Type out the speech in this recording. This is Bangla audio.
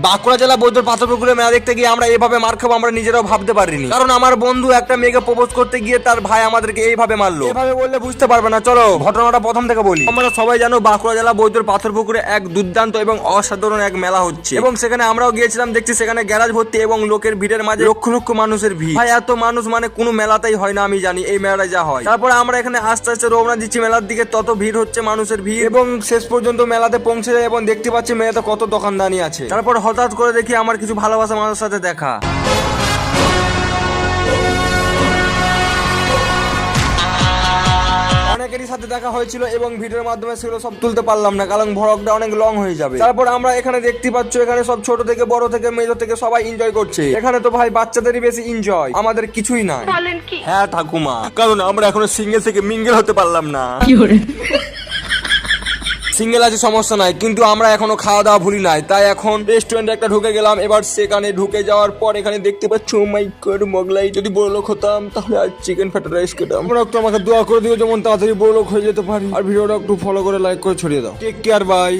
বাঁকুড়া জেলা বৈদ্যর পাথরপুকুরে মেলা দেখতে গিয়ে আমরা এভাবে মার খাবো আমরা নিজেরাও ভাবতে পারিনি। কারণ আমার বন্ধু একটা মেয়েকে প্রপোজ করতে গিয়ে তার ভাই আমাদেরকে এইভাবে মারলো। এভাবে বললে বুঝতে পারবে না, চলো ঘটনাটা প্রথম থেকে বলি। আমরা সবাই জানো বাঁকুড়া জেলা বৈদ্যর পাথরপুকুরে এক দুর্দান্ত এবং অসাধারণ এক মেলা হচ্ছে এবং সেখানে আমরাও গিয়েছিলাম। দেখছি সেখানে গ্যারাজ ভর্তি এবং লোকের ভিড়ের মাঝে লক্ষ লক্ষ মানুষের ভিড়। ভাই এত মানুষ মানে কোনো মেলাতেই হয় না, আমি জানি এই মেলাটাই যা হয়। তারপরে আমরা এখানে আস্তে আস্তে রওনা দিচ্ছি মেলার দিকে, তত ভিড় হচ্ছে মানুষের ভিড় এবং শেষ পর্যন্ত মেলাতে পৌঁছে যায় এবং দেখতে পাচ্ছি মেলাতে কত দোকানদানি আছে। তারপর হঠাৎ করে দেখি আমার কিছু ভালোবাসা মানুষের সাথে দেখা। অনেকেরই সাথে দেখা হয়েছিল এবং ভিডিওর মাধ্যমে সেগুলো সব তুলতে পারলাম না কারণ ভ্লগটা অনেক লং হয়ে যাবে। তারপর আমরা এখানে দেখতে পাচ্ছ এখানে সব ছোট থেকে বড় থেকে মেজর থেকে সবাই এনজয় করছে। এখানে তো ভাই বাচ্চাদেরই বেশি এনজয়, আমাদের কিছুই নাই। হ্যাঁ ঠাকুমা, কারণ আমরা এখনো সিঙ্গেল থেকে মিঙ্গেল হতে পারলাম না। সিঙ্গেল আছে সমস্যা নাই, কিন্তু আমরা এখনো খাওয়া দাওয়া ভুলি নাই। তাই এখন রেস্টুরেন্টে একটা ঢুকে গেলাম। এবার সেখানে ঢুকে যাওয়ার পর এখানে দেখতে পাচ্ছ মাই গড মোগলাই। যদি বড় লোক হতাম তাহলে আর চিকেন ফ্রাইড রাইস খেতাম। তোমরা একটু আমাকে দোয়া করে দিও যেমন তাড়াতাড়ি বড় লোক হয়ে যেতে পারি। আর ভিডিওটা একটু ফলো করে লাইক করে ছড়িয়ে দাও। Take care, by.